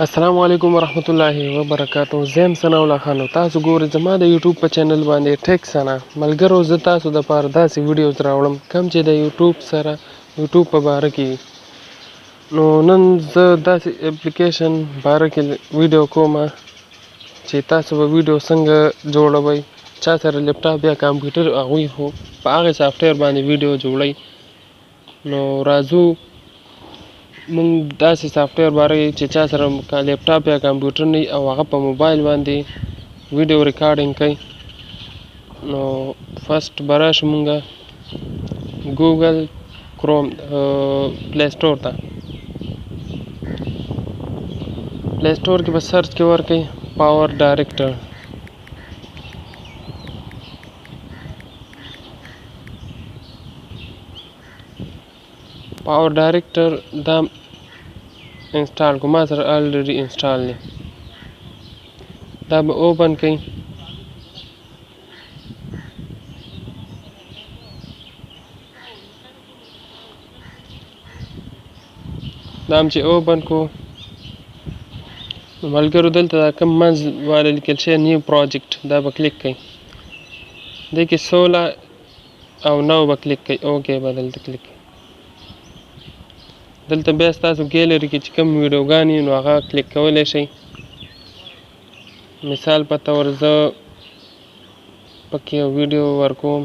السلام علیکم ورحمت الله وبرکاتو. زم ثنا الله خان. تاسو ګورئ زما د یوټیوب په چینل باندې ټیکسانا ملګرو. زه تاسو د پاره داسې ویډیوز راوړم کوم چې د یوټیوب په باره کې. نو نن زه داسې اپلیکیشن باره کې ویډیو کوم چې تاسو به ویډیو څنګه جوړوئ. چا سره لیپټاپ یا کمپیوټر هغوی خو په هغې سافټویر باندې ویډیو جوړوئ. نو راځو مونږ داسې سافټویر باره چې چا سره لیپټاپ یا کمپیوټر نه او هغه په موبایل باندې ویډیو ریکارډینګ کوي. نو فرست به راشو مونږه ګوګل کروم پلی سټور ته. پلی سټور کې به سرچ کې ورکئ پاور ډایرکټر. پاور ډایرکټر دا انسټال کو ما سره الریډي انسټال دی. دا به اوپن کړئ. دا هم چې اوپن کو ملګرو دلته دا کوم منځ والا لیکل شوی نیو پروجیکټ دا به کلیک کړئ. دې کې 16 او 9 به کلیک کړئ. اوکې به دلته کلیک کړئ. دلته بیا ستاسو ګیلري کې چې کوم ویډیوګانې نو هغه کلیک کولی شئ. مثال په طور زه پکې یو ویډیو ورکوم.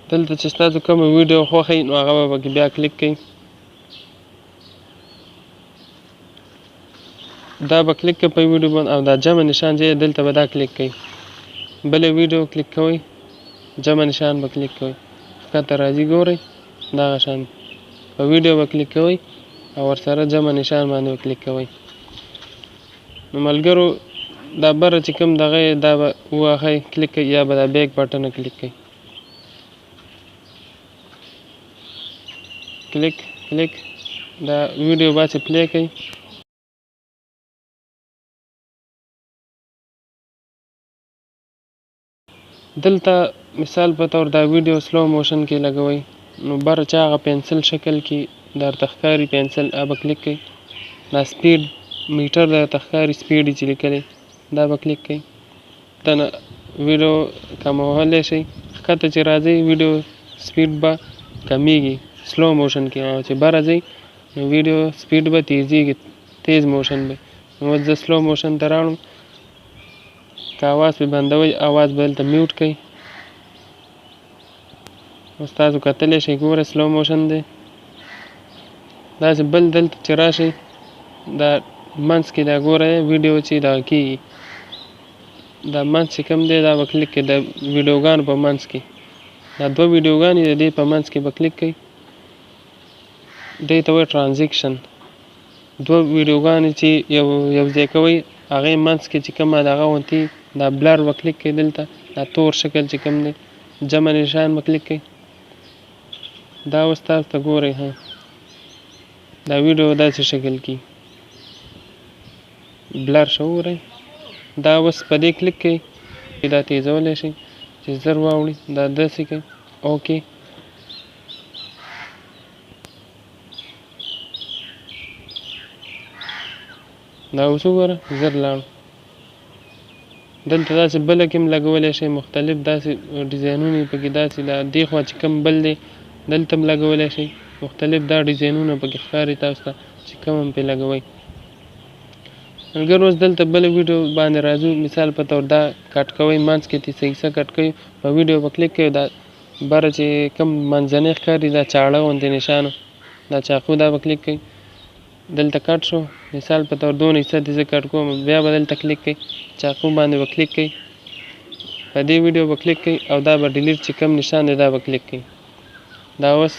دلته چې ستاسو کومه ویډیو خوښوئ نو هغه به پکې بیا کلیک کړئ. دا به کلیک کړئ په ویډیو باندې او دا جمع نشان چې دلته به دا کلیک کړئ. بلې ویډیو کلیک کوئ جمع نشان به کلیک کوئ. ښکته راځي ګورئ دغه شان په ویډیو به کلیک کوئ او ورسره جمع نشان باندې به کلیک کوئ. نو ملګرو دا بره چې کوم دغه یې دا به ووهئ کلیک کوئ یا به دا بیک بټن کلیک کوئ. کلیک دا ویډیو باسي پلی کوئ. دلته مثال په طور دا ویډیو سلو موشن کې لګوئ. نو بره چې هغه پنسل شکل کې درته ښکاري پنسل هغه به کلیک کوئ. دا سپیډ میټر درته ښکاري سپیډ یې چې لیکلی دا به کلیک کوئ. دنه ویډیو کمولی شئ. ښکته چې راځئ ویډیو سپیډ به کمیږي سلو موشن کې او چې بره ځئ نو ویډیو سپیډ به تیزیږي تیز موشن به. نو زه سلو موشن ته راوړم. که اواز پې بندوئ اواز به دلته میوټ کړئ. اوس تاسو کتلی شئ ګوره سلو موشن دی. داسې بل دلته چې راشئ دا منځ کې دا ګوره ویډیو چې دغه کېږي دا منځ چې کوم دی دا به کلیک کړئ. د ویډیوګانو په منځ کې دا دوه ویډیوګانې د دې په منځ کې به کلیک کړئ. دې ته وایي ټرانزیکشن. دوه ویډیوګانې چې یو ځای کوئ هغې منځ کې چې کومه دغه غوندې دا بلر به کلیک کړئ. دلته دا تور شکل چې کوم دی جمع نشان به کلیک کړئ. دا اوس تاسو ته ګورئ دا ویډیو داسې شکل کې بلر شو وګورئ. دا اوس په دې کلیک کړئ دا تیزولی شئ چې زر واوړي دا داسې کړئ. اوکې دا اوس وګوره زر لاړو. دلته داسې بله کې هم لګولی شئ مختلف داسې ډیزاینونه یې پکې داسې دې خوا چې کوم بل دی دلته هم لګولی شئ. مختلف دا ډیزاینونه پکې ښکاري تاسو ته چې کوم هم پرې لګوئ. ملګرو اوس دلته بله ویډیو باندې راځو. مثال په طور دا کټ کوئ منځ کې صحیح څه کټ کوئ په ویډیو به کلیک کوئ. دا بره چې کوم منځنی ښکاري دا چاړه غوندې نشانه دا چاقو دا به کلیک کوئ. دلته کټ شو مثال په طور 2 حصه دې زه کټ کوم بیا به دلته کلیک کوئ چاقو باندې به کلیک کوئ. په دې ویډیو به کلیک کوئ او دا به ډیلیټ چې کوم نشان دی دا به کلیک کوئ. دا اوس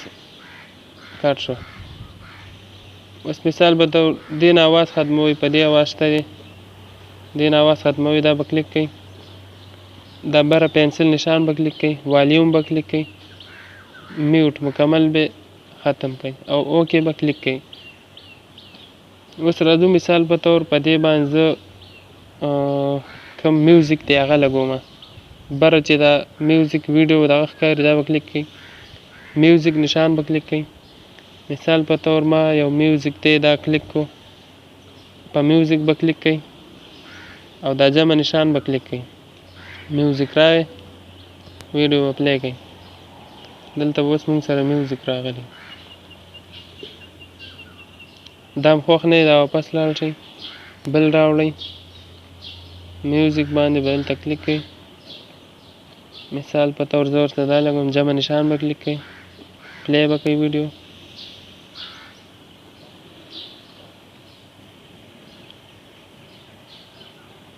کټ شو. اوس مثال به طور دې نه اواز ختموئ په دې اواز شته دی دې نه اواز ختموئ دا به کلیک کوئ. دا بره پنسل نشان به کلیک کوئ. والیوم به کلیک کوئ. میوټ مکمل به ختم کوئ او اوکې به کلیک کوئ. اوس راځو مثال په طور په دې باندې زه کوم میوزیک دی هغه لګوم. بره چې دا میوزیک ویډیو دغه ښکاري دا به کلیک کړئ. میوزیک نشان به کلیک کړئ. مثال په تور ما یو میوزیک دی دا کلیک کو، په میوزیک به کلیک کوئ او دا جمع نشان به کلیک کوئ، میوزیک راغی ویډیو به پلی کوئ. دلته اوس موږ سره میوزیک راغلی، دا هم خوښ نه دی دا واپس لاړ شئ، بل راوړئ، میوزیک باندې به دلته کلیک کوئ. مثال په طور زه ورته دا لګوم جمع نشان به کلیک کوئ، پلی به کوئ ویډیو.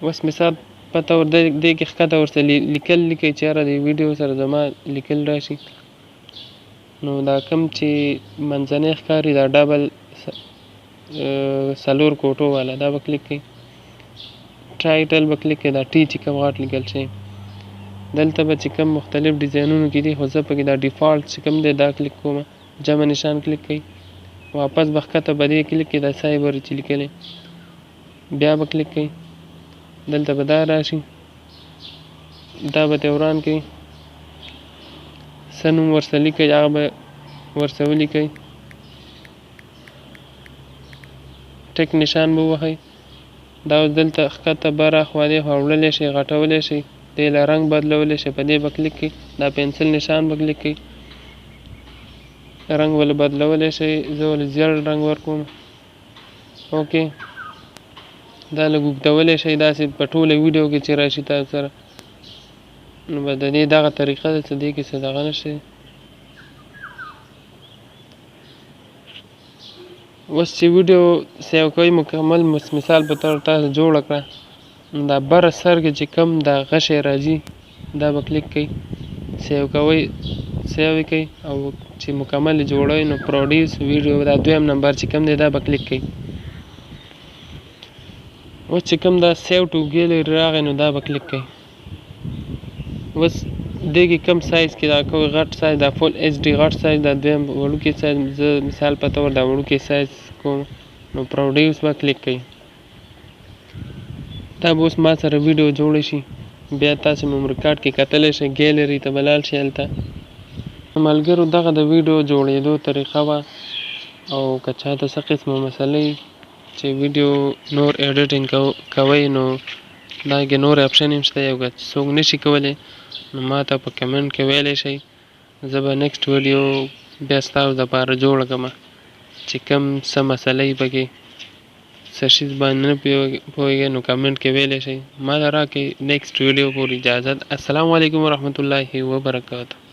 اوس مثال په طور دې کې ښکته ورسره لیکل لیکئ چې یاره د ویډیو سره زما لیکل راشي. نو دا کوم چې منځنی ښکاري دا ډبل څلور کوټو والا دا به کلیک کوئ. ټایټل به کلیک کوئ، دا ټي چې کوم غټ لیکل شوی. دلته به چې کوم مختلف ډیزاینونو کې دي خو زه پکې دا ډیفالټ چې کوم دی دا کلیک کوم، جمع نشان کلیک کوئ، واپس به ښکته به دې کلیک کوئ، دا سایبر چې لیکلی بیا به کلیک کوئ، دلته به دا راشي، دا به ترې وران کوئ، څه نوم ورسره لیکئ هغه به ورسره ولیکئ، ټک نشان به ووهئ. دا اوس دلته ښکته بره خوا دې خوا وړلی شئ، غټولی شئ، دې له رنګ بدلولی شئ، په دې به کلیک کوئ، دا پنسل نشان به کلیک کوئ، رنګ ولې بدلولی شئ، زه ولې زیړ رنګ ورکوم. اوکې دا لږ اوږدولی شئ داسې په ټوله ویډیو کې چې راشي تاسو سره. نو به د دې دغه طریقه ده چې دې کې څه دغه نشته. اوس چې ویډیو سیو کوئ مکمل مثال په طور تاسو جوړه کړه، دا بره سر کې چې کوم دا غشی راځي دا به کلیک کوئ، سیو کوئ، سیو یې کوئ او چې مکمل جوړوئ نو پروډیوس ویډیو دا دویم نمبر چې کوم دی دا به کلیک کوئ. اوس چې کوم دا سیو ټو ګیلري راغی نو دا به کلیک کوئ. اوس دې کې کوم سایز کې دا کوئ غټ سایز دا فول ایچ ډي غټ سایز دا دویم وړوکی سایز زه مثال په طور دا وړوکی سایز کوم نو پروډیوس به کلیک کوئ. دا به اوس ما سره ویډیو جوړه شي، بیا تاسو میموري کارت کې کتلی شئ، ګیلري ته به لاړ شئ هلته. ملګرو دغه د ویډیو جوړېدو طریقه وه، او که چاته څه قسمه مسله وي چې ویډیو نور ایډیټینګ کوئ نو دا کې نور اپشن هم شته، یو که څوک نشي کولی نو ما ته په کمنټ کې ویلی شئ، زه به نیکسټ ویډیو بیا ستاسو دپاره جوړه کړمه چې کوم څه مسله یې پکې څه شیز باندې نه پوهېږئ نو کمنټ کې ویلی شئ. ما ته راکړئ نیکسټ ویډیو پورې اجازت. السلام علیکم ورحمة الله وبرکاته.